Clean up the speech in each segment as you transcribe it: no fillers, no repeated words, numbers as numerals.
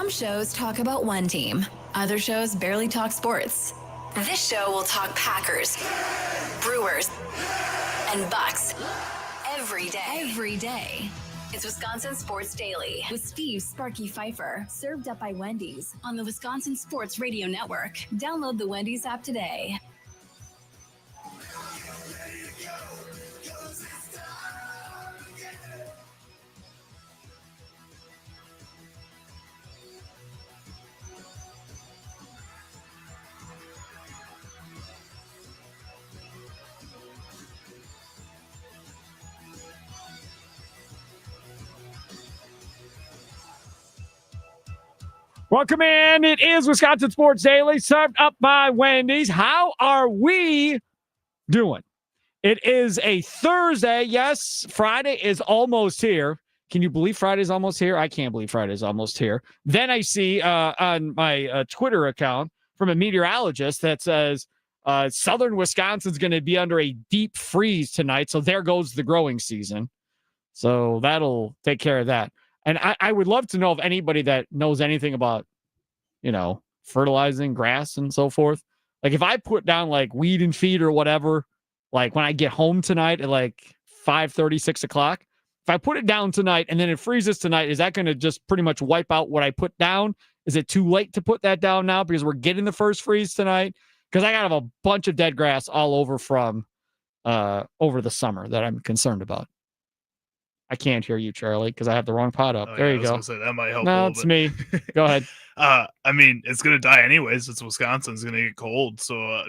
Some shows talk about one team. Other shows barely talk sports. This show will talk Packers, Brewers, and Bucks every day. It's Wisconsin Sports Daily with Steve Sparky Fifer, served up by Wendy's on the Wisconsin Sports Radio Network. Download the Wendy's app today. Welcome in. It is Wisconsin Sports Daily, served up by Wendy's. How are we doing? It is a Thursday. Yes, Friday is almost here. Can you believe Friday's almost here? I can't believe Friday's almost here. Then I see on my Twitter account from a meteorologist that says southern Wisconsin's going to be under a deep freeze tonight, so there goes the growing season. So that'll take care of that. And I would love to know if anybody that knows anything about, fertilizing grass and so forth. Like if I put down like weed and feed or whatever, like when I get home tonight at like 5:30, 6 o'clock, if I put it down tonight and then it freezes tonight, is that going to just pretty much wipe out what I put down? Is it too late to put that down now because we're getting the first freeze tonight? Because I got a bunch of dead grass all over from over the summer that I'm concerned about. I can't hear you, Charlie, because I have the wrong pot up. There you go. Say, that might help. No, it's me. Go ahead. I mean, it's going to die anyways. It's Wisconsin. It's going to get cold. So,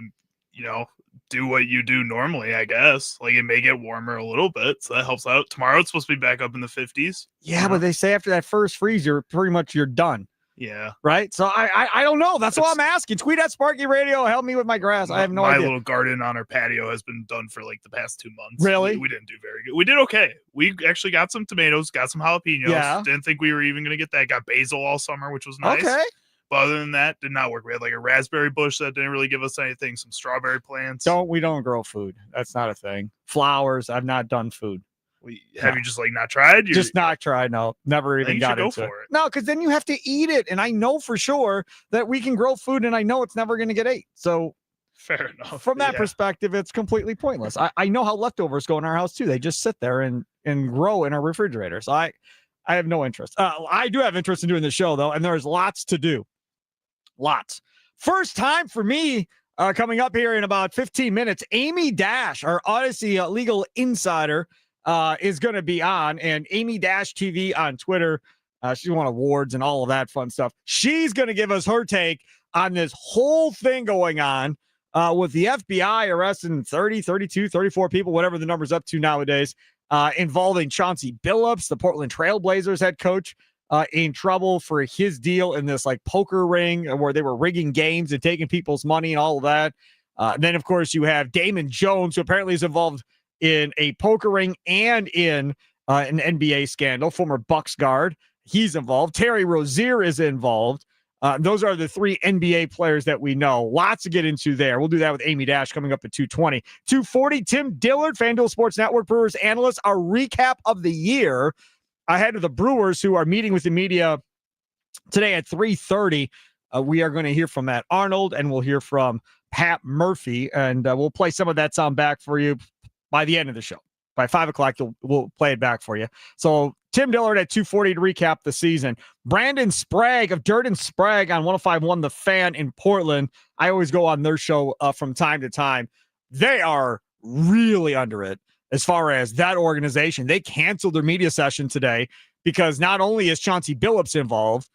do what you do normally, I guess. Like, it may get warmer a little bit, so that helps out. Tomorrow, it's supposed to be back up in the 50s. Yeah, but they say after that first freeze, you're done. Yeah. Right? So I don't know. That's what I'm asking. Tweet at Sparky Radio. Help me with my grass. I have no idea. My little garden on our patio has been done for like the past 2 months. Really? We didn't do very good. We did okay. We actually got some tomatoes, got some jalapenos. Yeah. Didn't think we were even going to get that. Got basil all summer, which was nice. Okay. But other than that, did not work. We had like a raspberry bush that didn't really give us anything. Some strawberry plants. We don't grow food. That's not a thing. Flowers. I've not done food. Have you just like not tried? Just not tried. No, never even got into it. No, because then you have to eat it. And I know for sure that we can grow food and I know it's never going to get ate. So fair enough. From that perspective, it's completely pointless. I know how leftovers go in our house too. They just sit there and grow in our refrigerator. So I have no interest. I do have interest in doing the show though. And there's lots to do. Lots. First time for me coming up here in about 15 minutes, Amy Dash, our Odyssey legal insider, is going to be on, and Amy Dash TV on Twitter. She won awards and all of that fun stuff. She's going to give us her take on this whole thing going on with the FBI arresting 30, 32, 34 people, whatever the number's up to nowadays, involving Chauncey Billups, the Portland Trailblazers head coach, in trouble for his deal in this like poker ring where they were rigging games and taking people's money and all of that. Then, of course, you have Damon Jones, who apparently is involved in a poker ring and in an NBA scandal, former Bucks guard. He's involved. Terry Rozier is involved. Those are the three NBA players that we know. Lots to get into there. We'll do that with Amy Dash coming up at 2:20. 2:40, Tim Dillard, FanDuel Sports Network Brewers analyst. Our recap of the year ahead of the Brewers, who are meeting with the media today at 3:30. We are going to hear from Matt Arnold, and we'll hear from Pat Murphy, and we'll play some of that sound back for you by the end of the show. By 5 o'clock, we'll play it back for you. So Tim Dillard at 2:40 to recap the season. Brandon Sprague of Dirt and Sprague on 105.1 The Fan in Portland. I always go on their show from time to time. They are really under it as far as that organization. They canceled their media session today because not only is Chauncey Billups involved,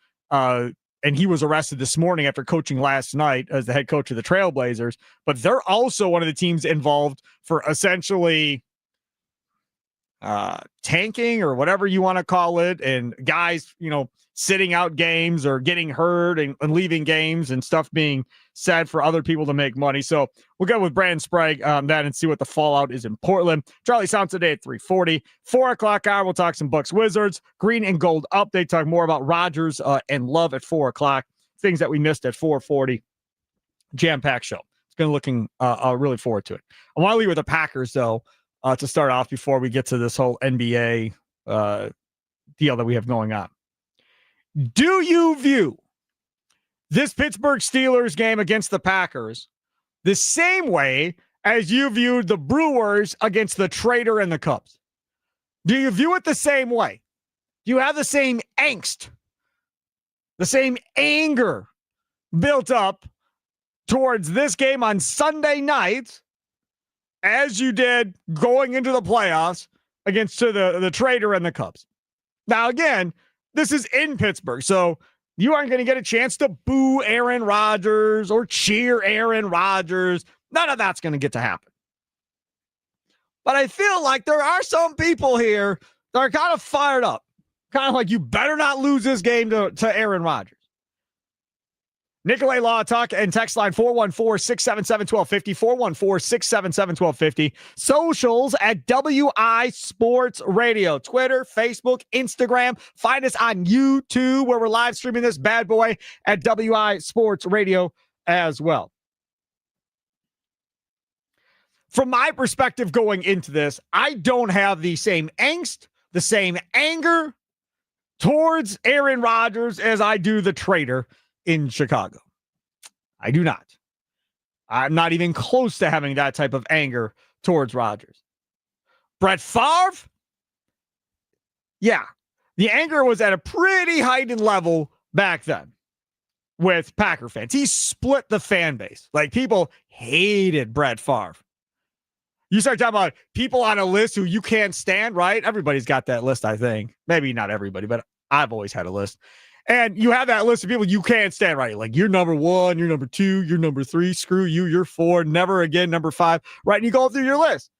and he was arrested this morning after coaching last night as the head coach of the Trailblazers, but they're also one of the teams involved for essentially tanking or whatever you want to call it, and guys, sitting out games or getting hurt and leaving games and stuff being said for other people to make money. So we'll go with Brandon Sprague on that and see what the fallout is in Portland. Charlie Sounds today at 3:40. 4 o'clock hour, we'll talk some Bucks Wizards. Green and Gold update, talk more about Rodgers and Love at 4 o'clock. Things that we missed at 4:40. Jam-packed show. It's going to looking really forward to it. I want to leave with the Packers, though, to start off before we get to this whole NBA deal that we have going on. Do you view this Pittsburgh Steelers game against the Packers the same way as you viewed the Brewers against the Trader and the Cubs? Do you view it the same way? Do you have the same angst, the same anger built up towards this game on Sunday night as you did going into the playoffs against the Trader and the Cubs? Now, again, this is in Pittsburgh, so you aren't going to get a chance to boo Aaron Rodgers or cheer Aaron Rodgers. None of that's going to get to happen. But I feel like there are some people here that are kind of fired up. Kind of like, you better not lose this game to Aaron Rodgers. Nicolay Law Talk and text line 414-677-1250, 414-677-1250. Socials at WI Sports Radio. Twitter, Facebook, Instagram. Find us on YouTube where we're live streaming this bad boy at WI Sports Radio as well. From my perspective going into this, I don't have the same angst, the same anger towards Aaron Rodgers as I do the Trader in Chicago. I do not. I'm not even close to having that type of anger towards Rodgers. Brett Favre? Yeah. The anger was at a pretty heightened level back then with Packer fans. He split the fan base. Like, people hated Brett Favre. You start talking about people on a list who you can't stand, right? Everybody's got that list, I think. Maybe not everybody, but I've always had a list. And you have that list of people you can't stand, right? Like, you're number 1, you're number 2, you're number 3, screw you, you're 4, never again, number 5, right? And you go through your list.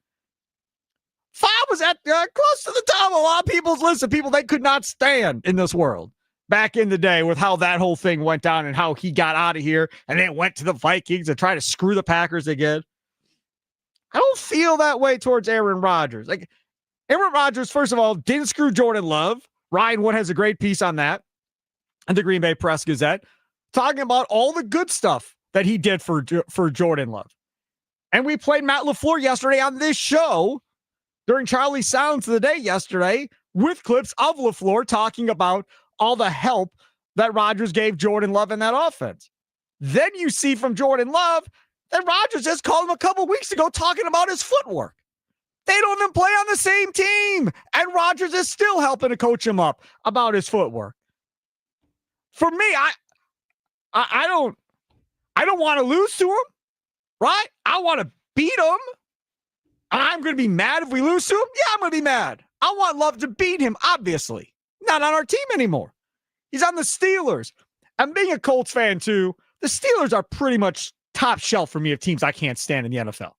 Favre was at close to the top of a lot of people's list of people they could not stand in this world back in the day with how that whole thing went down and how he got out of here and then went to the Vikings and tried to screw the Packers again. I don't feel that way towards Aaron Rodgers. Like, Aaron Rodgers, first of all, didn't screw Jordan Love. Ryan Wood has a great piece on that in the Green Bay Press Gazette, talking about all the good stuff that he did for Jordan Love. And we played Matt LaFleur yesterday on this show during Charlie's Sounds of the Day yesterday with clips of LaFleur talking about all the help that Rodgers gave Jordan Love in that offense. Then you see from Jordan Love that Rodgers just called him a couple weeks ago talking about his footwork. They don't even play on the same team, and Rodgers is still helping to coach him up about his footwork. For me, I don't want to lose to him, right? I want to beat him. I'm going to be mad if we lose to him. Yeah, I'm going to be mad. I want Love to beat him, obviously. Not on our team anymore. He's on the Steelers. And being a Colts fan, too, the Steelers are pretty much top shelf for me of teams I can't stand in the NFL.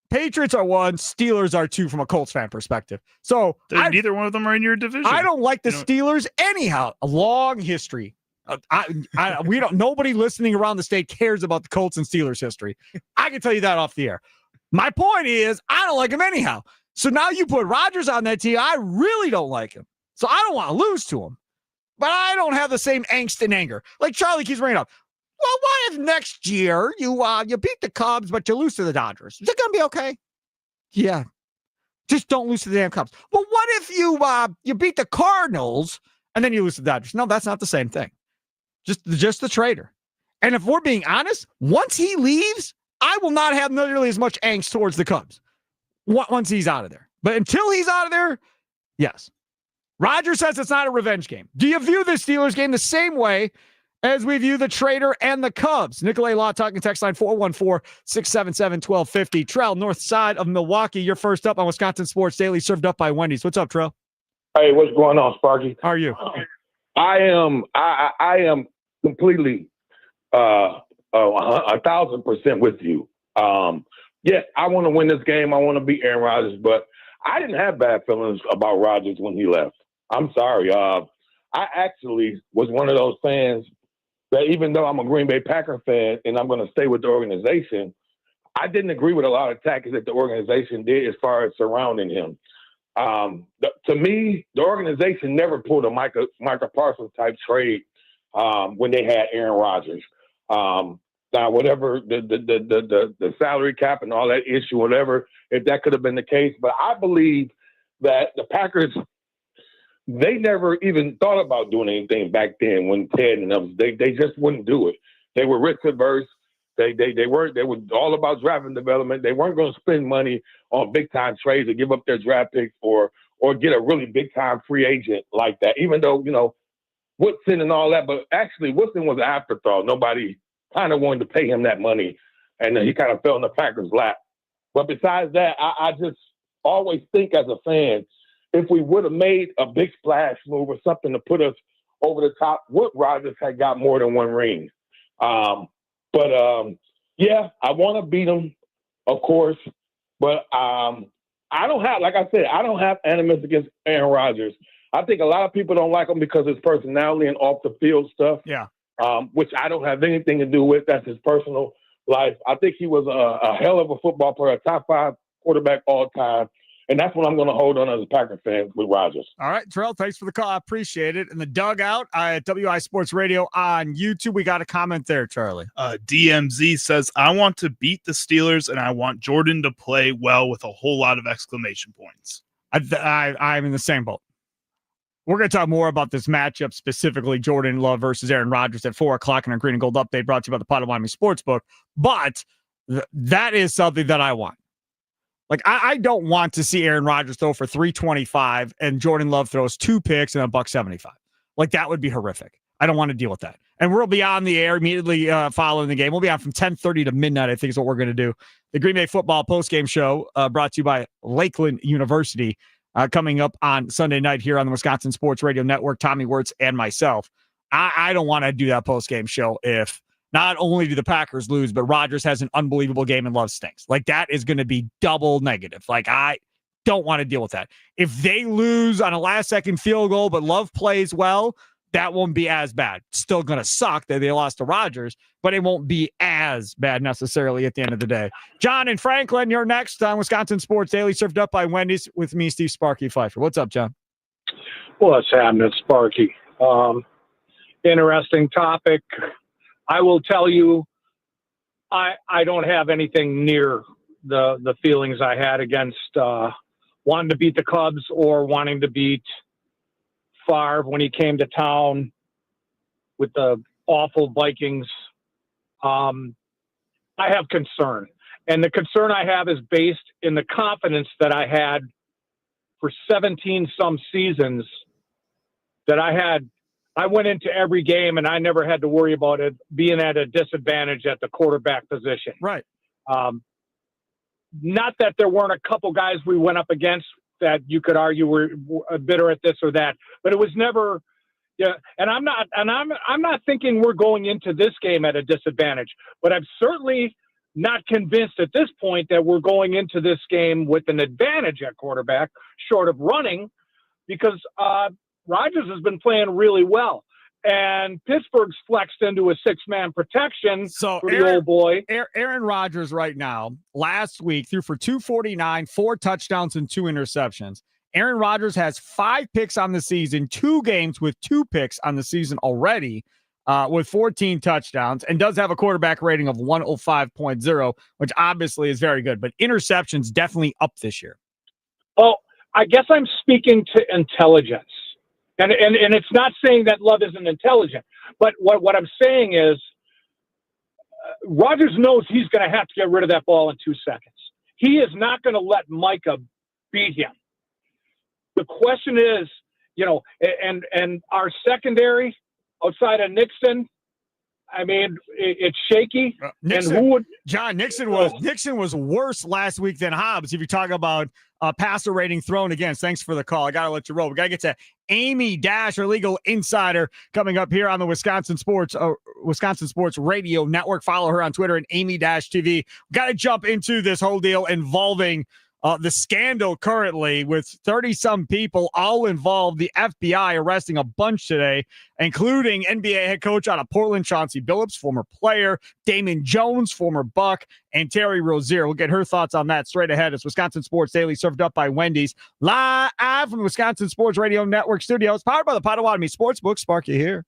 Patriots are 1, Steelers are 2 from a Colts fan perspective. So neither one of them are in your division. I don't like the Steelers anyhow. A long history. Nobody listening around the state cares about the Colts and Steelers history. I can tell you that off the air. My point is, I don't like him anyhow. So now you put Rodgers on that team. I really don't like him. So I don't want to lose to him. But I don't have the same angst and anger. Like Charlie keeps bringing up. Well, what if next year you beat the Cubs, but you lose to the Dodgers? Is it going to be okay? Yeah. Just don't lose to the damn Cubs. Well, what if you beat the Cardinals and then you lose to the Dodgers? No, that's not the same thing. Just the Trader. And if we're being honest, once he leaves, I will not have nearly as much angst towards the Cubs once he's out of there. But until he's out of there, yes. Rodgers says it's not a revenge game. Do you view the Steelers game the same way as we view the Trader and the Cubs? Nicolay Law talking text line 414-677-1250. Trell, north side of Milwaukee. You're first up on Wisconsin Sports Daily, served up by Wendy's. What's up, Trell? Hey, what's going on, Sparky? How are you? I am completely 1,000% with you. Yes, I want to win this game. I want to beat Aaron Rodgers, but I didn't have bad feelings about Rodgers when he left. I'm sorry. I actually was one of those fans that, even though I'm a Green Bay Packer fan and I'm going to stay with the organization, I didn't agree with a lot of tactics that the organization did as far as surrounding him. To me, the organization never pulled a Micah Parsons type trade when they had Aaron Rodgers. Now, whatever the salary cap and all that issue, whatever, if that could have been the case, but I believe that the Packers they never even thought about doing anything back then when Ted and them, they just wouldn't do it. They were risk averse. They were all about draft and development. They weren't going to spend money on big time trades or give up their draft picks or get a really big time free agent like that. Even though, you know, Woodson and all that, but actually Woodson was an afterthought. Nobody kind of wanted to pay him that money, and he kind of fell in the Packers' lap. But besides that, I just always think as a fan, if we would have made a big splash move or something to put us over the top, Wood Rodgers had got more than one ring. Yeah, I want to beat him, of course, but I don't have, like I said, I don't have animus against Aaron Rodgers. I think a lot of people don't like him because of his personality and off the field stuff. Yeah. Which I don't have anything to do with. That's his personal life. I think he was a hell of a football player, a top 5 quarterback all time. And that's what I'm going to hold on as a Packer fan with Rodgers. All right, Terrell, thanks for the call. I appreciate it. And the dugout at WI Sports Radio on YouTube, we got a comment there, Charlie. DMZ says, I want to beat the Steelers, and I want Jordan to play well with a whole lot of exclamation points. I'm in the same boat. We're going to talk more about this matchup, specifically Jordan Love versus Aaron Rodgers at 4 o'clock in our Green and Gold update brought to you by the Potawatomi Sportsbook. But that is something that I want. Like, I don't want to see Aaron Rodgers throw for 325 and Jordan Love throws 2 picks and $175. Like, that would be horrific. I don't want to deal with that. And we'll be on the air immediately following the game. We'll be on from 10:30 to midnight, I think is what we're going to do. The Green Bay Football postgame show brought to you by Lakeland University coming up on Sunday night here on the Wisconsin Sports Radio Network. Tommy Wirtz and myself. I don't want to do that postgame show if not only do the Packers lose, but Rodgers has an unbelievable game and Love stinks. Like, that is going to be double negative. Like, I don't want to deal with that. If they lose on a last-second field goal, but Love plays well, that won't be as bad. Still going to suck that they lost to Rodgers, but it won't be as bad necessarily at the end of the day. John and Franklin, you're next on Wisconsin Sports Daily, served up by Wendy's with me, Steve Sparky Fifer. What's up, John? What's happening, Sparky? Interesting topic. I will tell you, I don't have anything near the feelings I had against wanting to beat the Cubs or wanting to beat Favre when he came to town with the awful Vikings. I have concern. And the concern I have is based in the confidence that I had for 17 some seasons that I went into every game and I never had to worry about it being at a disadvantage at the quarterback position. Right. Not that there weren't a couple guys we went up against that you could argue were bitter at this or that, but it was never. Yeah, and I'm not thinking we're going into this game at a disadvantage, but I'm certainly not convinced at this point that we're going into this game with an advantage at quarterback, short of running, because Rodgers has been playing really well. And Pittsburgh's flexed into a 6-man protection for the old boy. Aaron Rodgers right now, last week, threw for 249, 4 touchdowns and 2 interceptions. Aaron Rodgers has 5 picks on the season, 2 games with 2 picks on the season already, with 14 touchdowns, and does have a quarterback rating of 105.0, which obviously is very good. But interceptions definitely up this year. Oh, I guess I'm speaking to intelligence. And it's not saying that Love isn't intelligent, but what I'm saying is Rodgers knows he's going to have to get rid of that ball in 2 seconds. He is not going to let Micah beat him. The question is, and our secondary outside of Nixon, I mean, it's shaky. Nixon was worse last week than Hobbs. If you talk about passer rating thrown against. Thanks for the call. I got to let you roll. We got to get to Amy Dash, our legal insider, coming up here on the Wisconsin Sports Radio Network. Follow her on Twitter at Amy Dash TV. We got to jump into this whole deal involving the scandal currently with 30-some people all involved. The FBI arresting a bunch today, including NBA head coach out of Portland, Chauncey Billups, former player, Damon Jones, former Buck, and Terry Rozier. We'll get her thoughts on that straight ahead. It's Wisconsin Sports Daily, served up by Wendy's, live from the Wisconsin Sports Radio Network studios, powered by the Potawatomi Sportsbook. Sparky here.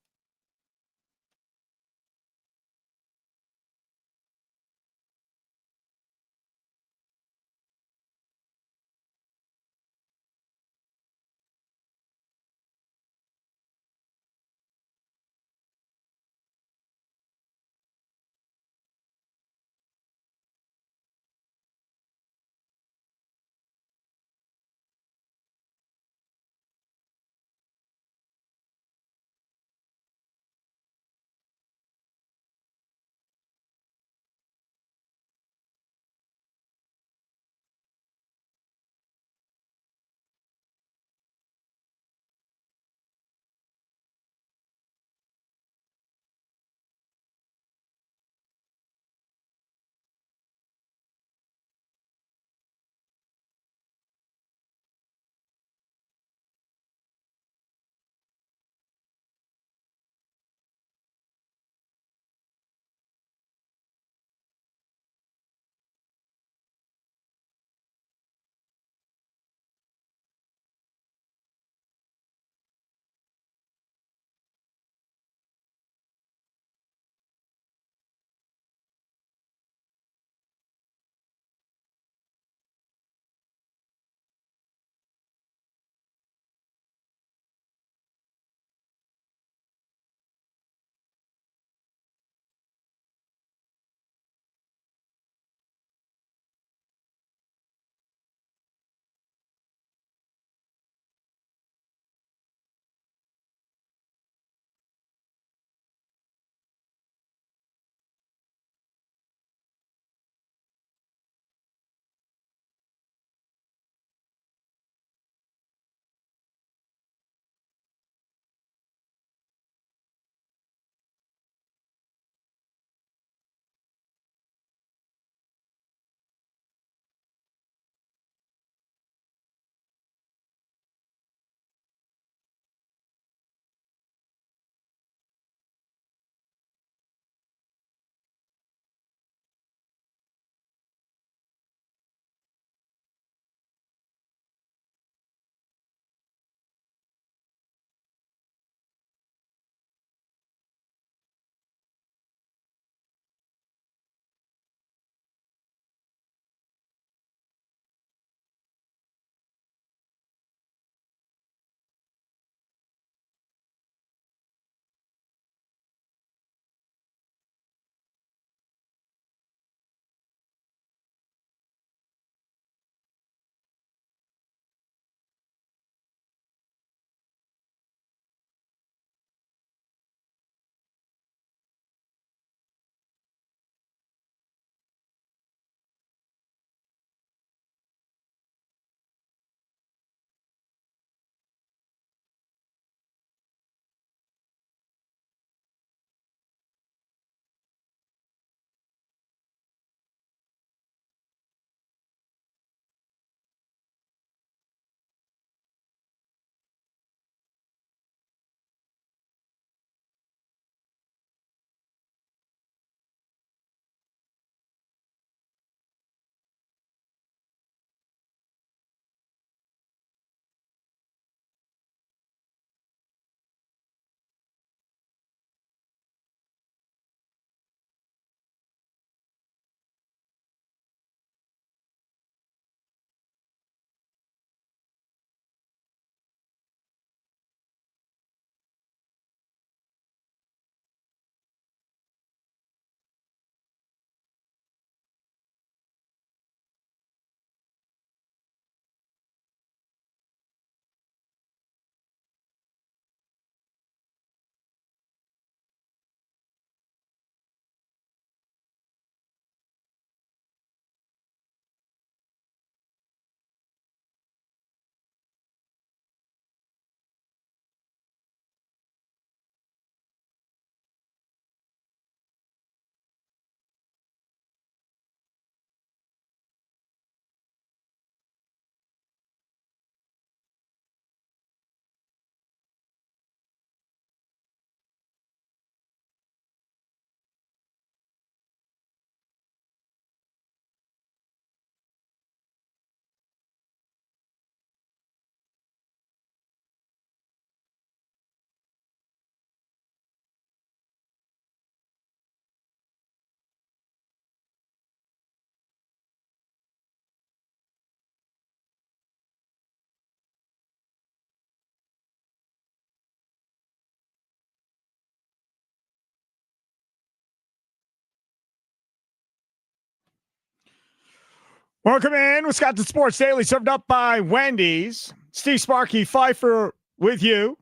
Welcome in. Wisconsin Sports Daily, served up by Wendy's. Steve Sparky, Fifer with you.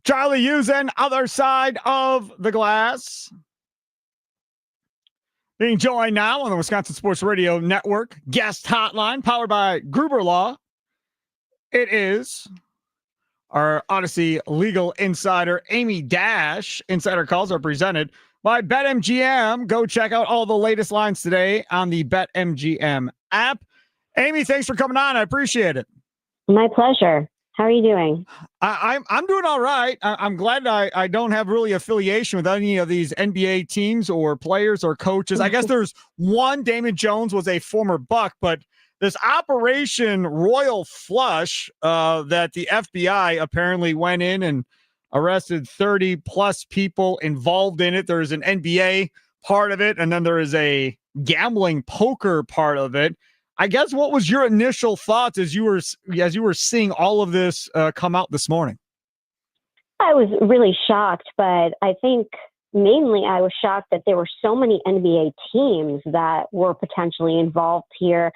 Charlie Usen, other side of the glass. Being joined now on the Wisconsin Sports Radio Network guest hotline, powered by Gruber Law. It is our Odyssey legal insider, Amy Dash. Insider calls are presented by BetMGM. Go check out all the latest lines today on the BetMGM app. Amy, thanks for coming on. I appreciate it. My pleasure. How are you doing? I'm doing all right. I'm glad I don't have really affiliation with any of these NBA teams or players or coaches. I guess there's one. Damon Jones was a former Buck, but this Operation Royal Flush that the FBI apparently went in and arrested 30 plus people involved in it. There's an NBA part of it, and then there is a gambling poker part of it. I guess what was your initial thoughts as you were seeing all of this come out this morning? I was really shocked, but I think mainly I was shocked that there were so many NBA teams that were potentially involved here,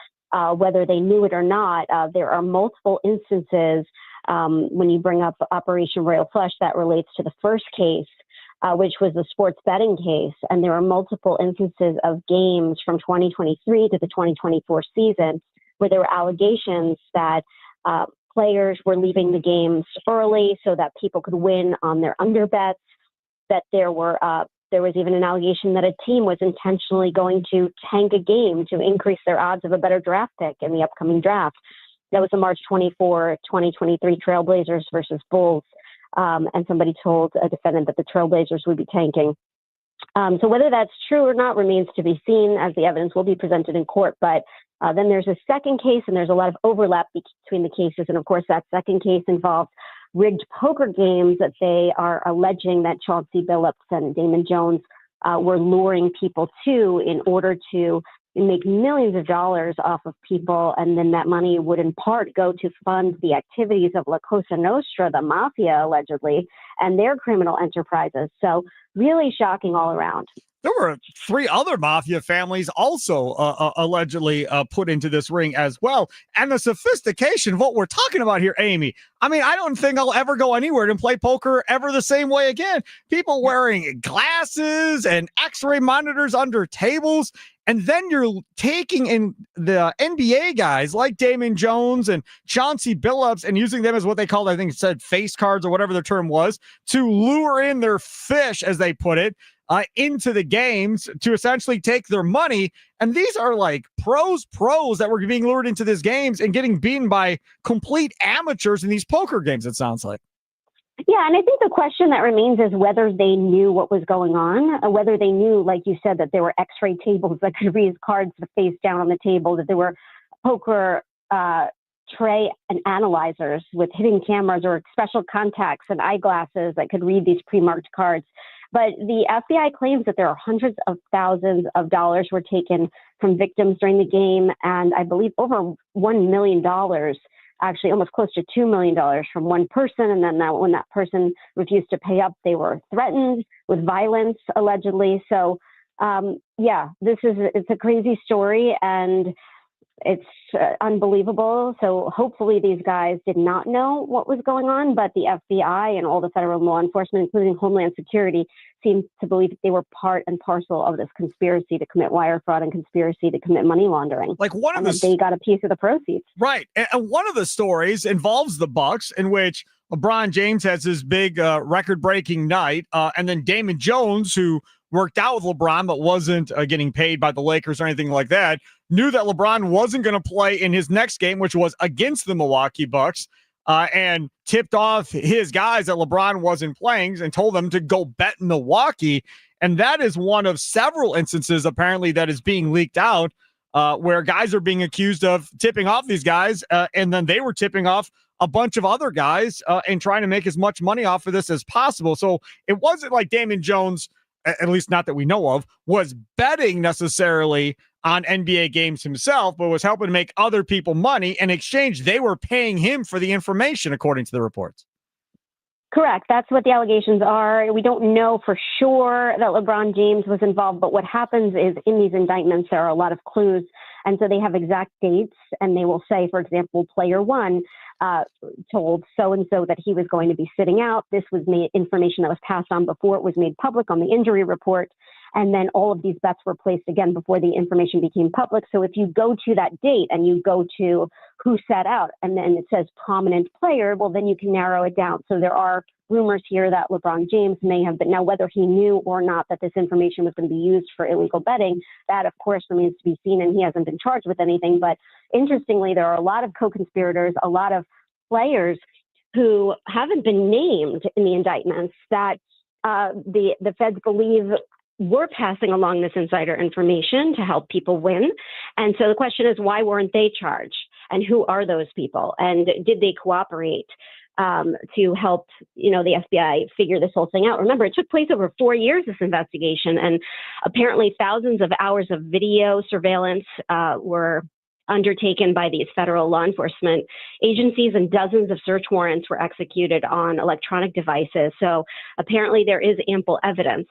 whether they knew it or not. There are multiple instances when you bring up Operation Royal Flush that relates to the first case, which was the sports betting case. And there are multiple instances of games from 2023 to the 2024 season where there were allegations that players were leaving the games early so that people could win on their under bets, that there was even an allegation that a team was intentionally going to tank a game to increase their odds of a better draft pick in the upcoming draft. That was the March 24, 2023 Trailblazers versus Bulls. And somebody told a defendant that the Trailblazers would be tanking. So whether that's true or not remains to be seen, as the evidence will be presented in court. But then there's a second case, and there's a lot of overlap between the cases. And of course, that second case involved rigged poker games that they are alleging that Chauncey Billups and Damon Jones were luring people to in order to make millions of dollars off of people, and then that money would in part go to fund the activities of La Cosa Nostra, the mafia, allegedly, and their criminal enterprises. So really shocking all around. There were 3 other mafia families also allegedly put into this ring as well. And the sophistication of what we're talking about here, Amy, I mean, I don't think I'll ever go anywhere and play poker ever the same way again. People wearing glasses and x-ray monitors under tables. And then you're taking in the NBA guys like Damon Jones and Chauncey Billups and using them as what they called, I think it said face cards or whatever the term was, to lure in their fish, as they put it, into the games to essentially take their money. And these are like pros that were being lured into these games and getting beaten by complete amateurs in these poker games, it sounds like. Yeah, and I think the question that remains is whether they knew what was going on, whether they knew, like you said, that there were x-ray tables that could read cards face down on the table, that there were poker tray and analyzers with hidden cameras or special contacts and eyeglasses that could read these pre-marked cards. But the FBI claims that there are hundreds of thousands of dollars were taken from victims during the game, and I believe over $1 million, actually almost close to $2 million from one person. And then when that person refused to pay up, they were threatened with violence, allegedly. So, it's a crazy story, and it's unbelievable. So hopefully these guys did not know what was going on, but the FBI and all the federal law enforcement, including Homeland Security, seem to believe they were part and parcel of this conspiracy to commit wire fraud and conspiracy to commit money laundering. Like they got a piece of the proceeds. Right. And one of the stories involves the Bucks, in which LeBron James has his big record-breaking night, and then Damon Jones, who worked out with LeBron but wasn't getting paid by the Lakers or anything like that, knew that LeBron wasn't going to play in his next game, which was against the Milwaukee Bucks, and tipped off his guys that LeBron wasn't playing and told them to go bet in Milwaukee. And that is one of several instances, apparently, that is being leaked out, where guys are being accused of tipping off these guys, and then they were tipping off a bunch of other guys and trying to make as much money off of this as possible. So it wasn't like Damon Jones, at least not that we know of, was betting necessarily on NBA games himself, but was helping to make other people money. In exchange, they were paying him for the information, according to the reports. Correct. That's what the allegations are. We don't know for sure that LeBron James was involved, but what happens is in these indictments, there are a lot of clues And so they have exact dates, and they will say, for example, player one told so-and-so that he was going to be sitting out. This was information that was passed on before it was made public on the injury report. And then all of these bets were placed again before the information became public. So if you go to that date and you go to who sat out and then it says prominent player, well, then you can narrow it down. So there are rumors here that LeBron James may have been, now whether he knew or not that this information was going to be used for illegal betting, that of course remains to be seen, and he hasn't been charged with anything. But interestingly, there are a lot of co-conspirators, a lot of players who haven't been named in the indictments that the feds believe were passing along this insider information to help people win. And so the question is, why weren't they charged? And who are those people? And did they cooperate to help, the FBI figure this whole thing out? Remember, it took place over 4 years, this investigation, and apparently thousands of hours of video surveillance were undertaken by these federal law enforcement agencies, and dozens of search warrants were executed on electronic devices. So apparently there is ample evidence.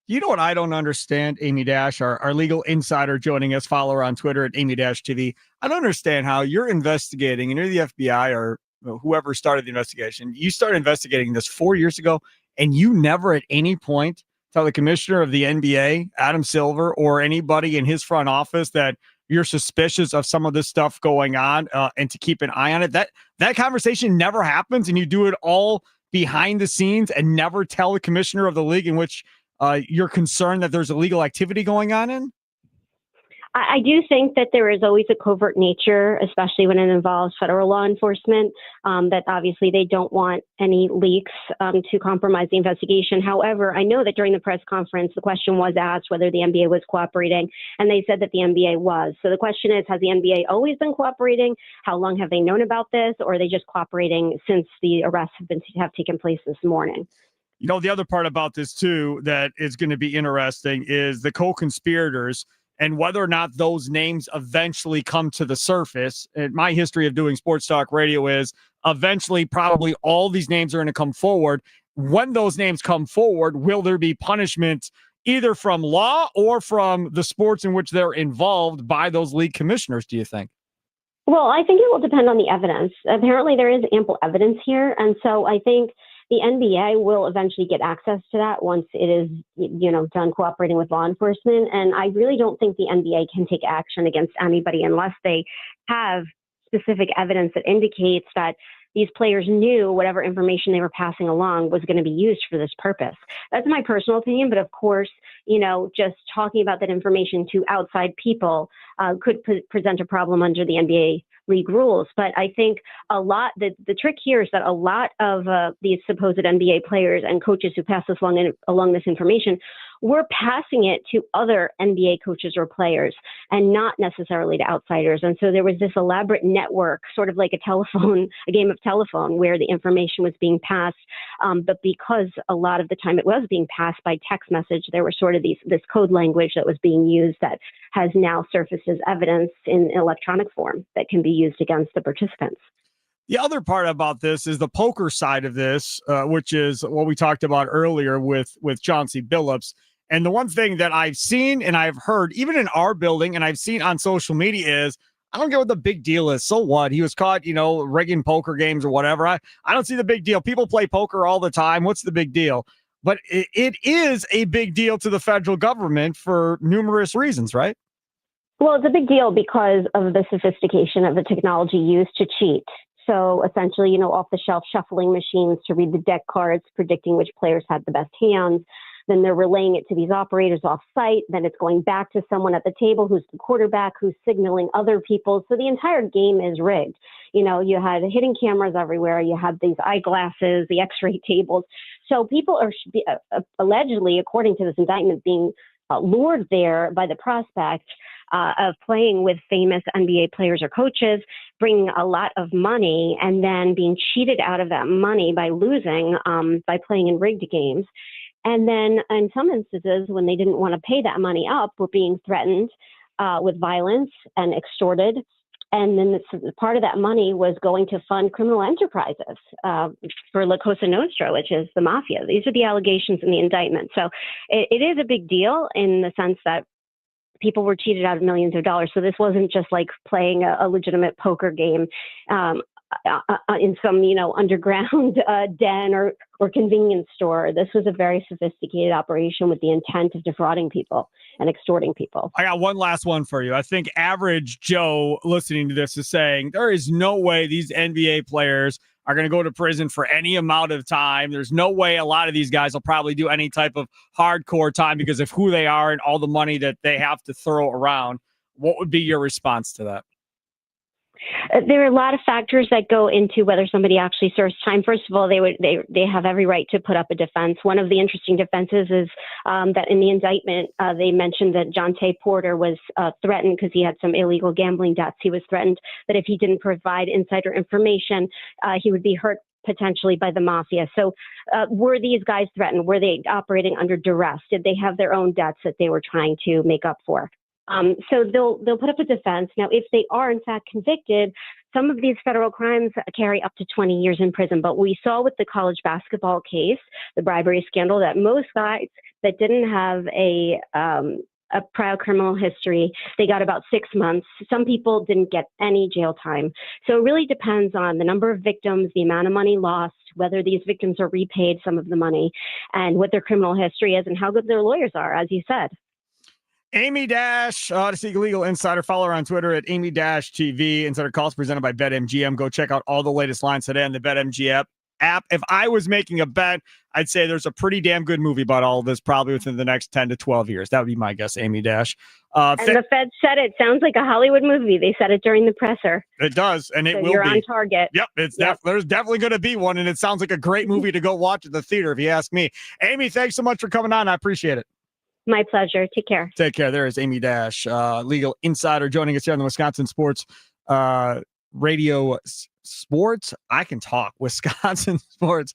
You know what I don't understand, Amy Dash, our legal insider joining us, follow her on Twitter at Amy Dash TV. I don't understand how you're investigating, and you're the FBI or whoever started the investigation. You started investigating this 4 years ago, and you never at any point tell the commissioner of the NBA, Adam Silver, or anybody in his front office that you're suspicious of some of this stuff going on and to keep an eye on it. That conversation never happens, and you do it all behind the scenes and never tell the commissioner of the league in which you're concerned that there's illegal activity going on in? I do think that there is always a covert nature, especially when it involves federal law enforcement, that obviously they don't want any leaks to compromise the investigation. However, I know that during the press conference, the question was asked whether the NBA was cooperating, and they said that the NBA was. So the question is, has the NBA always been cooperating? How long have they known about this? Or are they just cooperating since the arrests have taken place this morning? The other part about this, too, that is going to be interesting is the co-conspirators and whether or not those names eventually come to the surface. And my history of doing sports talk radio is eventually probably all these names are going to come forward. When those names come forward, will there be punishment either from law or from the sports in which they're involved by those league commissioners, do you think? Well, I think it will depend on the evidence. Apparently, there is ample evidence here. And so I think the NBA will eventually get access to that once it is, done cooperating with law enforcement. And I really don't think the NBA can take action against anybody unless they have specific evidence that indicates that these players knew whatever information they were passing along was going to be used for this purpose. That's my personal opinion. But of course, just talking about that information to outside people could present a problem under the NBA league rules. But I think the trick here is that a lot of these supposed NBA players and coaches who pass along this information were passing it to other NBA coaches or players and not necessarily to outsiders. And so there was this elaborate network, sort of like a game of telephone, where the information was being passed. But because a lot of the time it was being passed by text message, there were sort of this code language that was being used that has now surfaced as evidence in electronic form that can be used against the participants. The other part about this is the poker side of this, which is what we talked about earlier with Chauncey Billups. And the one thing that I've seen and I've heard, even in our building, and I've seen on social media is, I don't get what the big deal is. So what? He was caught, rigging poker games or whatever. I don't see the big deal. People play poker all the time. What's the big deal? But it is a big deal to the federal government for numerous reasons, right? Well, it's a big deal because of the sophistication of the technology used to cheat. So essentially, off-the-shelf shuffling machines to read the deck cards, predicting which players had the best hands. Then they're relaying it to these operators off-site. Then it's going back to someone at the table who's the quarterback, who's signaling other people. So the entire game is rigged. You had hidden cameras everywhere. You had these eyeglasses, the x-ray tables. So people are allegedly, according to this indictment, being lured there by the prospect of playing with famous NBA players or coaches, bringing a lot of money, and then being cheated out of that money by losing by playing in rigged games. And then in some instances, when they didn't want to pay that money up, were being threatened with violence and extorted. And then part of that money was going to fund criminal enterprises for La Cosa Nostra, which is the mafia. These are the allegations in the indictment. So it is a big deal in the sense that people were cheated out of millions of dollars. So this wasn't just like playing a legitimate poker game in some, underground den or convenience store. This was a very sophisticated operation with the intent of defrauding people and extorting people. I got one last one for you. I think average Joe listening to this is saying there is no way these NBA players are going to go to prison for any amount of time. There's no way a lot of these guys will probably do any type of hardcore time because of who they are and all the money that they have to throw around. What would be your response to that? There are a lot of factors that go into whether somebody actually serves time. First of all, they have every right to put up a defense. One of the interesting defenses is that in the indictment, they mentioned that Jonte Porter was threatened because he had some illegal gambling debts. He was threatened that if he didn't provide insider information, he would be hurt potentially by the mafia. So were these guys threatened? Were they operating under duress? Did they have their own debts that they were trying to make up for? So they'll put up a defense. Now, if they are in fact convicted, some of these federal crimes carry up to 20 years in prison. But we saw with the college basketball case, the bribery scandal, that most guys that didn't have a prior criminal history, they got about 6 months. Some people didn't get any jail time. So it really depends on the number of victims, the amount of money lost, whether these victims are repaid some of the money, and what their criminal history is and how good their lawyers are, as you said. Amy Dash, Odyssey Legal Insider. Follow her on Twitter at Amy Dash TV. Insider calls presented by BetMGM. Go check out all the latest lines today on the BetMGM app. If I was making a bet, I'd say there's a pretty damn good movie about all of this probably within the next 10 to 12 years. That would be my guess, Amy Dash. And the Fed said it sounds like a Hollywood movie. They said it during the presser. It does, and it so will you're be. on target. Yep, there's definitely going to be one, and it sounds like a great movie to go watch at the theater, if you ask me. Amy, thanks so much for coming on. I appreciate it. My pleasure. Take care. Take care. There is Amy Dash, legal insider, joining us here on the Wisconsin Sports Radio Sports. I can talk. Wisconsin Sports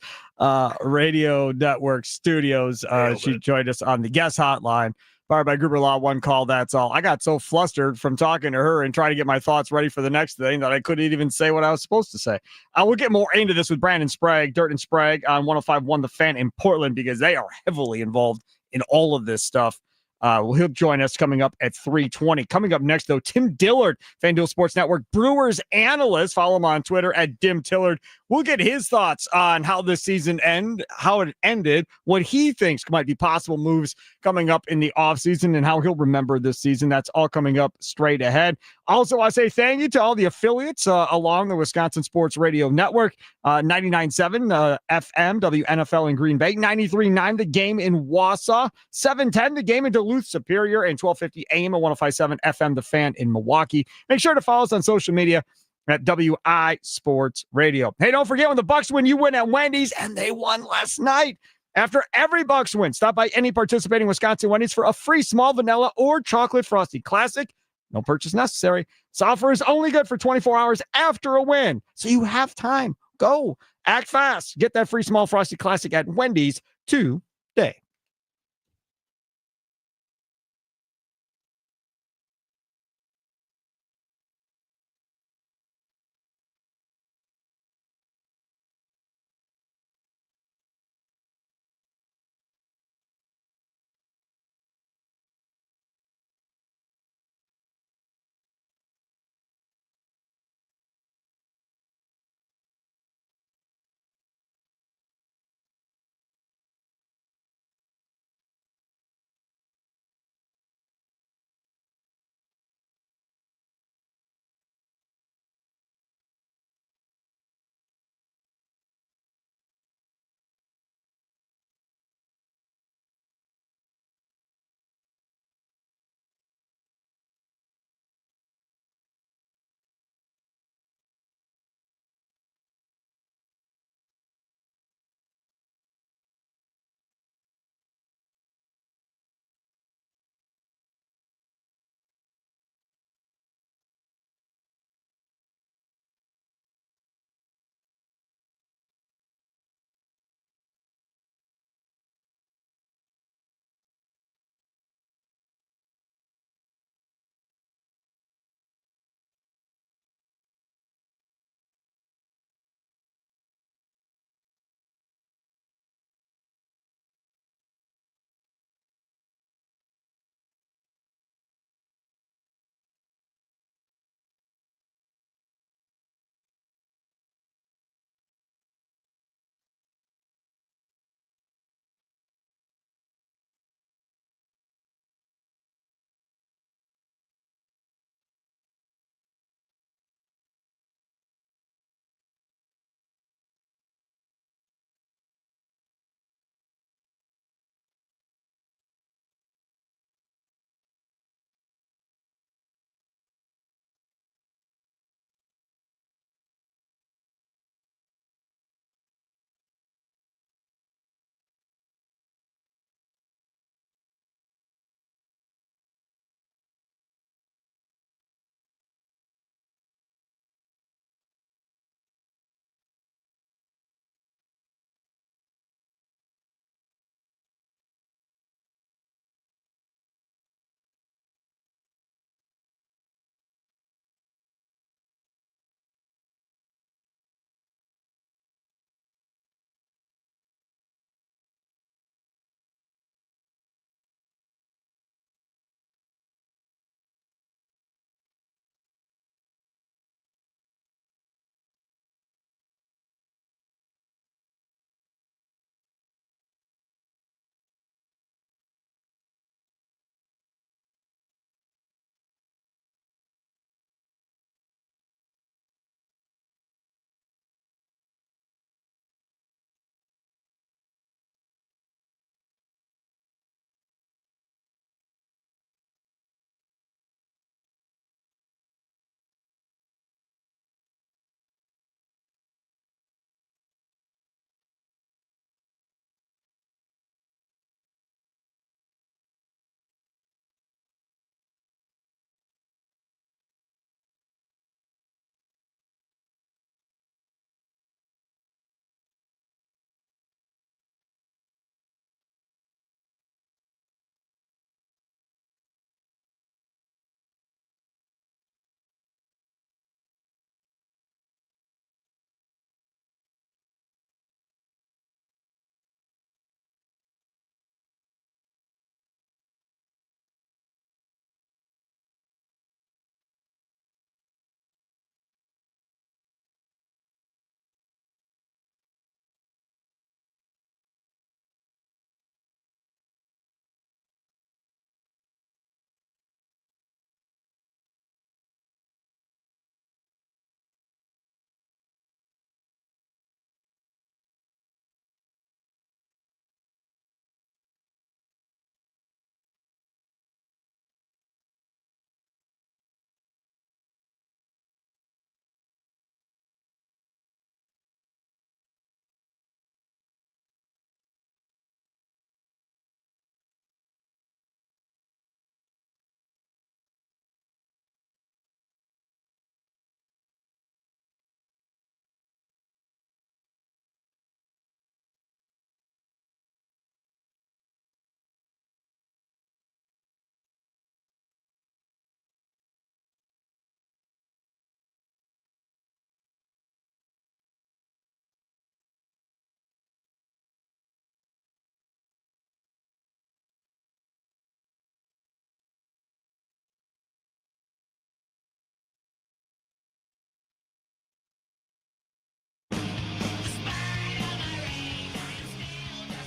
Radio Network Studios. She joined us on the guest hotline. Powered by Gruber Law, one call, that's all. I got so flustered from talking to her and trying to get my thoughts ready for the next thing that I couldn't even say what I was supposed to say. We'll get more into this with Brandon Sprague, Dirt and Sprague on 105.1 The Fan in Portland, because they are heavily involved in all of this stuff. He'll join us coming up at 3:20. Coming up next, though, Tim Dillard, FanDuel Sports Network Brewers analyst. Follow him on Twitter at Dim Tillard. We'll get his thoughts on how this season how it ended, what he thinks might be possible moves coming up in the offseason, and how he'll remember this season. That's all coming up straight ahead. Also, I say thank you to all the affiliates along the Wisconsin Sports Radio Network. 99.7 FM, WNFL in Green Bay, 93.9 The Game in Wausau, 710 The Game in Duluth Superior, and 1250 AM and 105.7 FM The Fan in Milwaukee. Make sure to follow us on social media at WI Sports Radio. Hey, don't forget, when the Bucks win, you win at Wendy's, and they won last night. After every Bucks win, stop by any participating Wisconsin Wendy's for a free small vanilla or chocolate frosty classic. No purchase necessary. This offer is only good for 24 hours after a win, so you have time. Go. Act fast. Get that free small frosty classic at Wendy's today.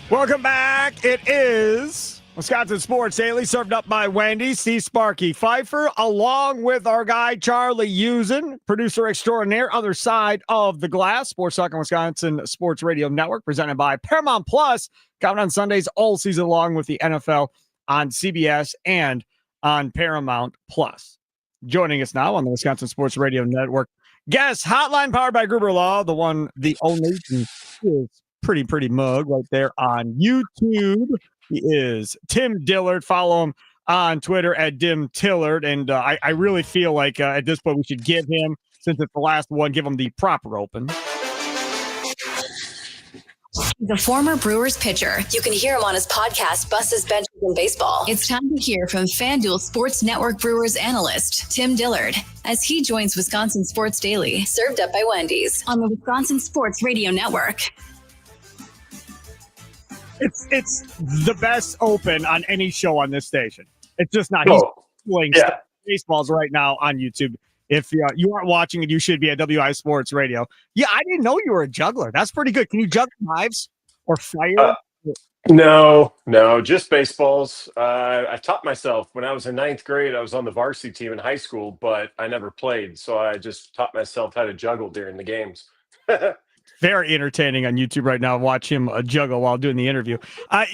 Welcome back. It is Wisconsin Sports Daily, served up by Wendy, C. Sparky, Fifer, along with our guy Charlie Usen, producer extraordinaire, other side of the glass. Sports Talk on Wisconsin Sports Radio Network, presented by Paramount Plus, coming on Sundays all season long with the NFL on CBS and on Paramount Plus. Joining us now on the Wisconsin Sports Radio Network, guest hotline powered by Gruber Law, the one, the only, is pretty mug right there on YouTube. He is Tim Dillard. Follow him on Twitter at Dim Tillard. And I really feel like at this point we should give him, since it's the last one, give him the proper open. The former Brewers pitcher. You can hear him on his podcast, Buses, Benches, and Baseball. It's time to hear from FanDuel Sports Network Brewers analyst, Tim Dillard, as he joins Wisconsin Sports Daily, served up by Wendy's, on the Wisconsin Sports Radio Network. It's the best open on any show on this station. It's just not. Oh, He's playing baseballs right now on YouTube. If you aren't watching it, you should be at WI Sports Radio. Yeah, I didn't know you were a juggler. That's pretty good. Can you juggle knives or fire? No, just baseballs. I taught myself when I was in ninth grade. I was on the varsity team in high school, but I never played. So I just taught myself how to juggle during the games. Very entertaining on YouTube right now. Watch him juggle while doing the interview.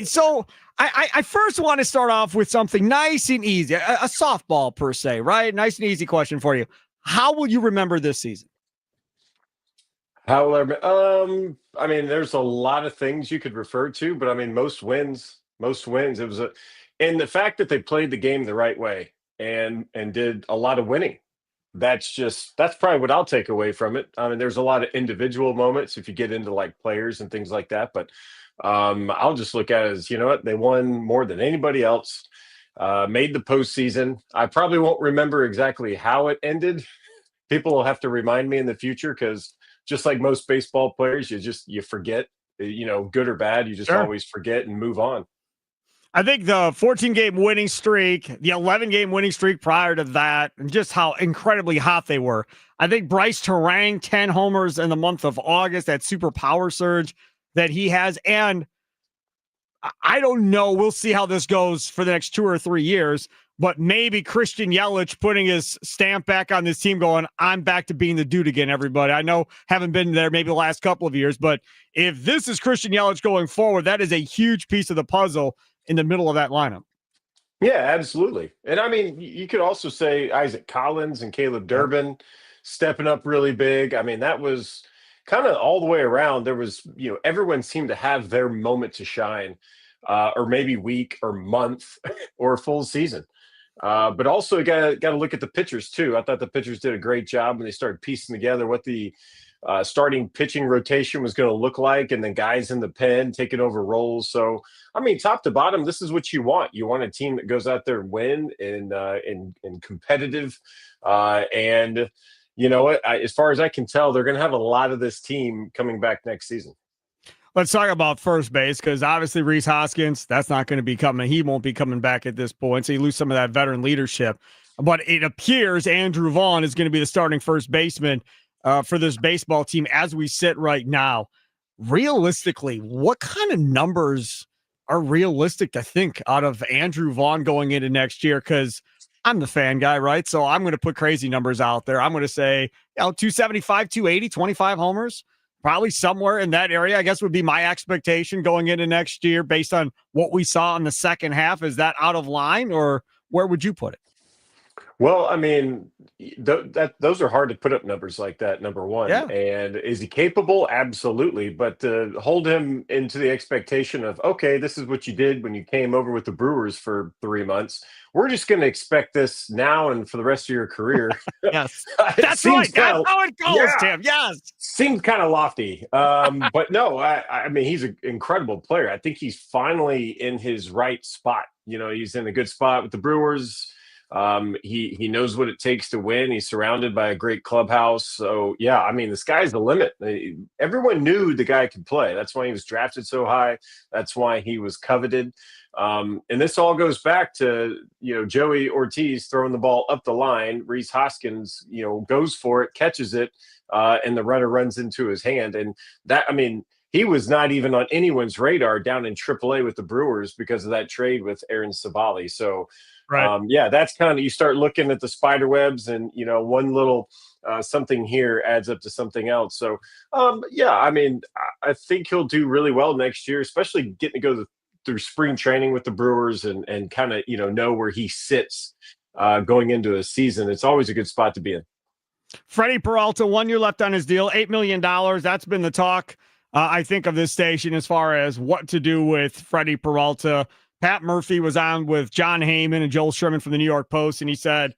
So I first want to start off with something nice and easy, a softball per se, right? Nice and easy question for you. How will you remember this season? However, I mean, there's a lot of things you could refer to, but I mean, most wins. It was and the fact that they played the game the right way and did a lot of winning. That's probably what I'll take away from it. I mean, there's a lot of individual moments if you get into like players and things like that, but I'll just look at it as, you know what, they won more than anybody else, made the postseason. I probably won't remember exactly how it ended. People will have to remind me in the future, because just like most baseball players, you forget, good or bad, you just always forget and move on. I think the 14-game winning streak, the 11-game winning streak prior to that, and just how incredibly hot they were. I think Bryce Terang, 10 homers in the month of August, that super power surge that he has. And I don't know, we'll see how this goes for the next 2 or 3 years, but maybe Christian Yelich putting his stamp back on this team going, I'm back to being the dude again, everybody. I know haven't been there maybe the last couple of years, but if this is Christian Yelich going forward, that is a huge piece of the puzzle in the middle of that lineup. Yeah, absolutely. And I mean, you could also say Isaac Collins and Caleb Durbin stepping up really big. I mean, that was kind of all the way around. There was, everyone seemed to have their moment to shine, or maybe week or month or full season. But also you got to look at the pitchers too. I thought the pitchers did a great job when they started piecing together what the starting pitching rotation was going to look like, and then guys in the pen taking over roles. So, I mean, top to bottom, this is what you want. You want a team that goes out there and win and competitive. And you know what? As far as I can tell, they're going to have a lot of this team coming back next season. Let's talk about first base, because obviously Rhys Hoskins, that's not going to be coming. He won't be coming back at this point, so you lose some of that veteran leadership. But it appears Andrew Vaughn is going to be the starting first baseman for this baseball team as we sit right now. Realistically, what kind of numbers are realistic to think out of Andrew Vaughn going into next year? Because I'm the fan guy, right? So I'm going to put crazy numbers out there. I'm going to say, 275, 280, 25 homers, probably somewhere in that area, I guess would be my expectation going into next year based on what we saw in the second half. Is that out of line, or where would you put it? Well, I mean, those are hard to put up numbers like that, number one. Yeah. And is he capable? Absolutely. But to hold him into the expectation of, okay, this is what you did when you came over with the Brewers for 3 months. We're just going to expect this now and for the rest of your career. Yes. That's right. That's how it goes, Yeah. Tim. Yes. Seems kind of lofty. But no, I mean, he's an incredible player. I think he's finally in his right spot. He's in a good spot with the Brewers. He knows what it takes to win. He's surrounded by a great clubhouse. So yeah, I mean, the sky's the limit. Everyone knew the guy could play. That's why he was drafted so high. That's why he was coveted. And this all goes back to, Joey Ortiz throwing the ball up the line. Rhys Hoskins, goes for it, catches it, and the runner runs into his hand. And that, I mean, he was not even on anyone's radar down in AAA with the Brewers because of that trade with Aaron Savali. So, Right. yeah, that's kind of, you start looking at the spider webs, and one little something here adds up to something else. So, yeah, I mean, I think he'll do really well next year, especially getting to go through spring training with the Brewers and kind of know where he sits going into a season. It's always a good spot to be in. Freddie Peralta, 1 year left on his deal, $8 million. That's been the talk, I think, of this station as far as what to do with Freddie Peralta. Pat Murphy was on with John Heyman and Joel Sherman from the New York Post, and he said,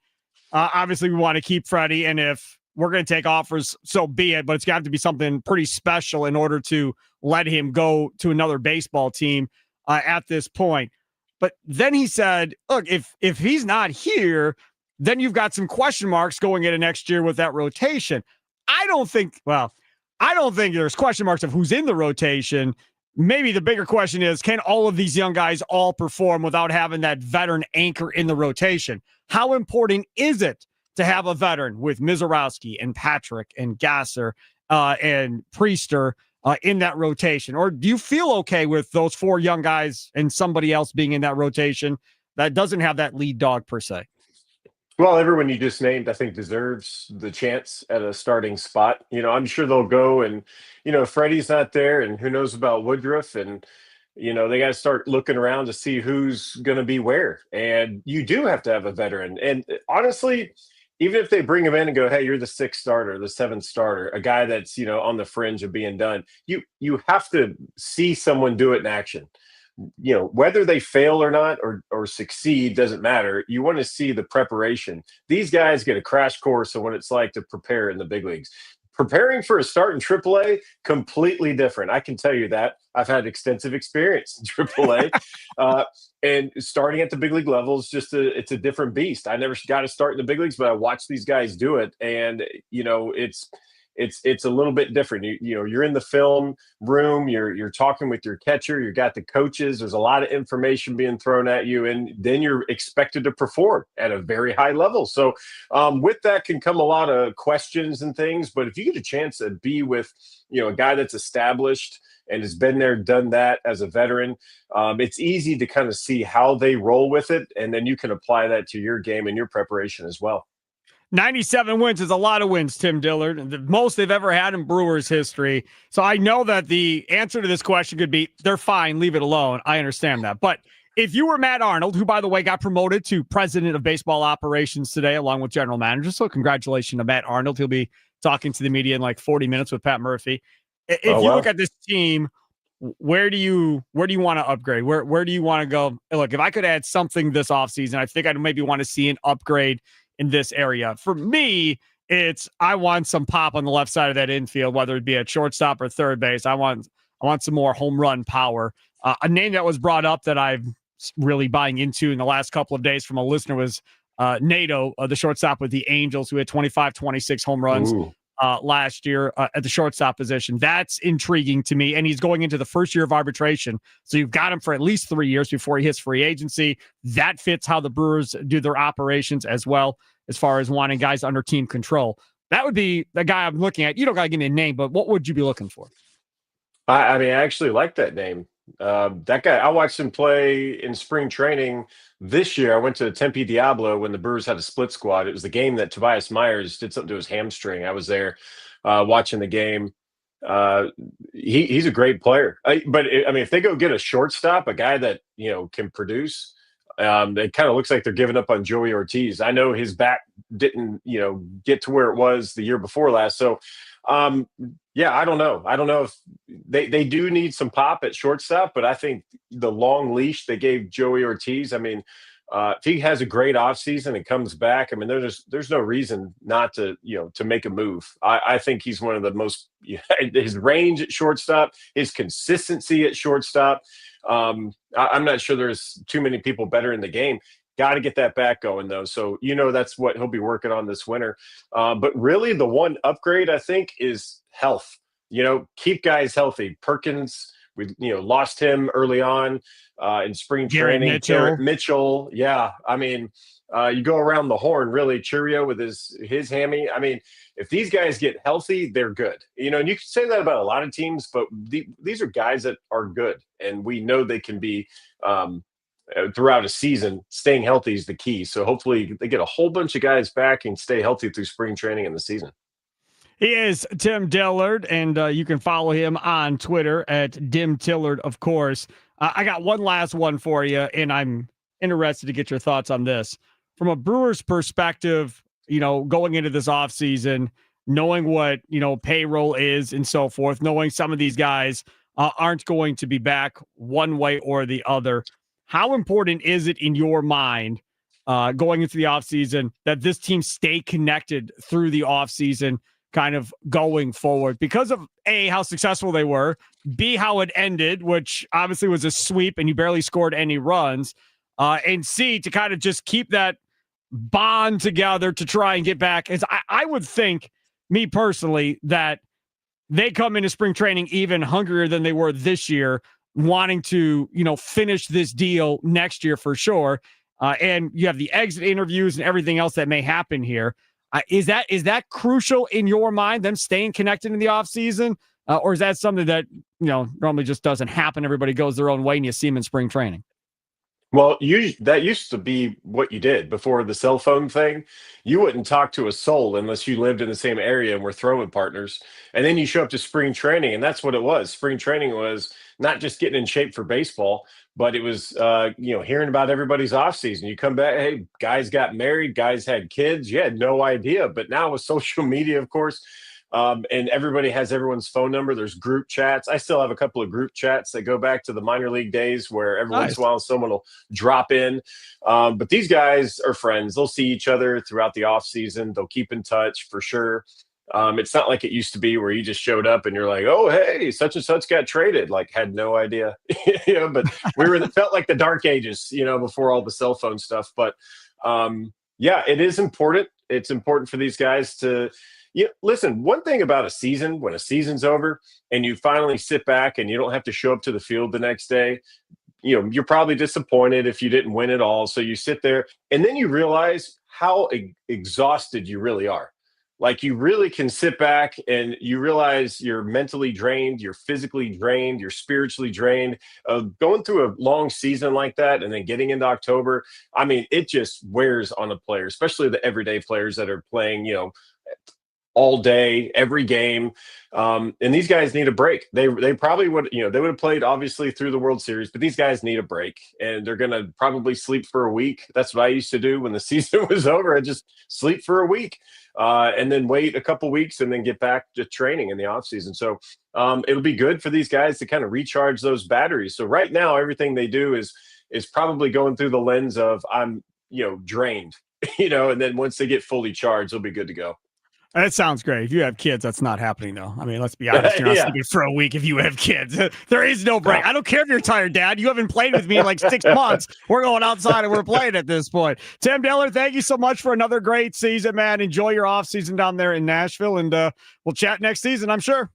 obviously we want to keep Freddie, and if we're going to take offers, so be it, but it's got to be something pretty special in order to let him go to another baseball team at this point. But then he said, look, if he's not here, then you've got some question marks going into next year with that rotation. I don't think there's question marks of who's in the rotation. Maybe the bigger question is, can all of these young guys all perform without having that veteran anchor in the rotation? How important is it to have a veteran with Mizorowski and Patrick and Gasser and Priester in that rotation? Or do you feel okay with those 4 young guys and somebody else being in that rotation that doesn't have that lead dog per se? Well, everyone you just named, I think, deserves the chance at a starting spot. I'm sure they'll go, and, Freddie's not there, and who knows about Woodruff, and, they got to start looking around to see who's going to be where. And you do have to have a veteran. And honestly, even if they bring him in and go, hey, you're the 6th starter, the 7th starter, a guy that's, on the fringe of being done, you have to see someone do it in action. Whether they fail or not or succeed doesn't matter. You want to see the preparation. These guys get a crash course of what it's like to prepare in the big leagues. Preparing for a start in AAA, completely different. I can tell you that. I've had extensive experience in AAA. And starting at the big league level is it's a different beast. I never got to start in the big leagues, but I watched these guys do it. And, it's a little bit different. You're in the film room, you're talking with your catcher, you got the coaches, there's a lot of information being thrown at you, and then you're expected to perform at a very high level. So with that can come a lot of questions and things, but if you get a chance to be with, a guy that's established and has been there, done that as a veteran, it's easy to kind of see how they roll with it, and then you can apply that to your game and your preparation as well. 97 wins is a lot of wins, Tim Dillard, and the most they've ever had in Brewers history. So I know that the answer to this question could be, they're fine, leave it alone. I understand that. But if you were Matt Arnold, who, by the way, got promoted to president of baseball operations today, along with general manager, so congratulations to Matt Arnold. He'll be talking to the media in like 40 minutes with Pat Murphy. If you look at this team, where do you want to upgrade? Where do you want to go? Look, if I could add something this offseason, I think I'd maybe want to see an upgrade in this area. For me, I want some pop on the left side of that infield, whether it be at shortstop or third base. I want some more home run power. A name that was brought up that I'm really buying into in the last couple of days from a listener was Nato, the shortstop with the Angels, who had 26 home runs last year at the shortstop position. That's intriguing to me. And he's going into the first year of arbitration. So you've got him for at least 3 years before he hits free agency. That fits how the Brewers do their operations as well, as far as wanting guys under team control. That would be the guy I'm looking at. You don't got to give me a name, but what would you be looking for? I mean, I actually like that name. That guy, I watched him play in spring training this year. I went to Tempe Diablo when the Brewers had a split squad. It was the game that Tobias Myers did something to his hamstring. I was there watching the game. He's a great player. If they go get a shortstop, a guy that can produce, it kind of looks like they're giving up on Joey Ortiz. I know his bat didn't get to where it was the year before last. So yeah, I don't know. I don't know if they do need some pop at shortstop, but I think the long leash they gave Joey Ortiz, if he has a great offseason and comes back, there's no reason not to make a move. I think he's one of the most his range at shortstop, his consistency at shortstop. I'm not sure there's too many people better in the game. Got to get that back going, though. So, that's what he'll be working on this winter. But really, the one upgrade, I think, is health. Keep guys healthy. Perkins, we lost him early on in spring training. Mitchell. Mitchell, yeah. You go around the horn, really. Churio with his hammy. I mean, if these guys get healthy, they're good. You know, and you can say that about a lot of teams, but these are guys that are good, and we know they can be throughout a season. Staying healthy is the key. So hopefully they get a whole bunch of guys back and stay healthy through spring training and the season. He is Tim Dillard, and you can follow him on Twitter at Dim Tillard, of course. I got one last one for you, and I'm interested to get your thoughts on this. From a Brewers perspective, you know, going into this offseason, knowing what, you know, payroll is and so forth, knowing some of these guys aren't going to be back one way or the other, how important is it in your mind going into the offseason that this team stay connected through the offseason, kind of going forward, because of A, how successful they were, B, how it ended, which obviously was a sweep and you barely scored any runs, and C, to kind of just keep that bond together to try and get back? As I would think, me personally, that they come into spring training even hungrier than they were this year, wanting to, you know, finish this deal next year for sure. And you have the exit interviews and everything else that may happen here. Is that crucial in your mind, them staying connected in the offseason? Or is that something that, you know, normally just doesn't happen? Everybody goes their own way and you see them in spring training. Well, that used to be what you did before the cell phone thing. You wouldn't talk to a soul unless you lived in the same area and were throwing partners. And then you show up to spring training, and that's what it was. Spring training was not just getting in shape for baseball, but it was, hearing about everybody's offseason. You come back, hey, guys got married, guys had kids. You had no idea. But now with social media, of course, and everybody has everyone's phone number. There's group chats. I still have a couple of group chats that go back to the minor league days where every once in a while someone will drop in. But these guys are friends. They'll see each other throughout the off season. They'll keep in touch for sure. It's not like it used to be where you just showed up and you're like, oh, hey, such and such got traded. Like, had no idea. But it felt like the dark ages, before all the cell phone stuff. But it is important. It's important for these guys to listen. One thing about a season, when a season's over and you finally sit back and you don't have to show up to the field the next day, you're probably disappointed if you didn't win at all. So you sit there and then you realize how exhausted you really are. Like, you really can sit back and you realize you're mentally drained, you're physically drained, you're spiritually drained. Going through a long season like that and then getting into October, I mean, it just wears on a player, especially the everyday players that are playing, all day, every game. And these guys need a break. They probably would, they would have played obviously through the World Series, but these guys need a break and they're going to probably sleep for a week. That's what I used to do when the season was over. I just sleep for a week and then wait a couple weeks and then get back to training in the off season. So it'll be good for these guys to kind of recharge those batteries. So right now, everything they do is probably going through the lens of I'm, drained, and then once they get fully charged, they'll be good to go. That sounds great. If you have kids, that's not happening, though. I mean, let's be honest. You're not sleeping for a week if you have kids. There is no break. I don't care if you're tired, Dad. You haven't played with me in like 6 months. We're going outside and we're playing at this point. Tim Dillard, thank you so much for another great season, man. Enjoy your off season down there in Nashville, and we'll chat next season, I'm sure.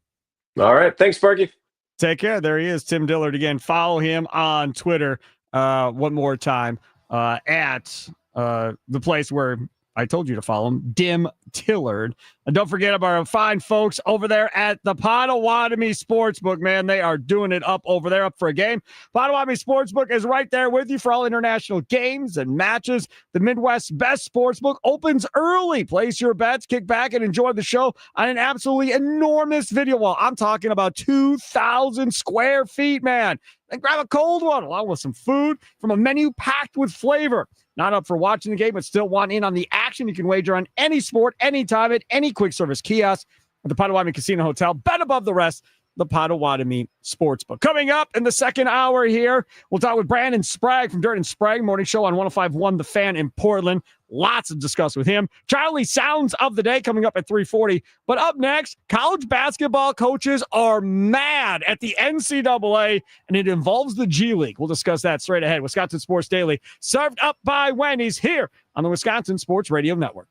All right. Thanks, Sparky. Take care. There he is, Tim Dillard. Again, follow him on Twitter one more time at the place where I told you to follow him, Dim Tillard. And don't forget about our fine folks over there at the Potawatomi Sportsbook, man. They are doing it up over there, up for a game. Potawatomi Sportsbook is right there with you for all international games and matches. The Midwest's best sportsbook opens early. Place your bets, kick back, and enjoy the show on an absolutely enormous video wall. I'm talking about 2,000 square feet, man. And grab a cold one along with some food from a menu packed with flavor. Not up for watching the game, but still want in on the action? You can wager on any sport, anytime, at any quick service kiosk at the Potawatomi Casino Hotel. Bet above the rest, the Potawatomi Sportsbook. Coming up in the second hour here, we'll talk with Brandon Sprague from Dirt and Sprague Morning Show on 105.1 The Fan in Portland. Lots to discuss with him. Charlie Sounds of the Day coming up at 3:40. But up next, college basketball coaches are mad at the NCAA, and it involves the G League. We'll discuss that straight ahead. Wisconsin Sports Daily, served up by Wendy's here on the Wisconsin Sports Radio Network.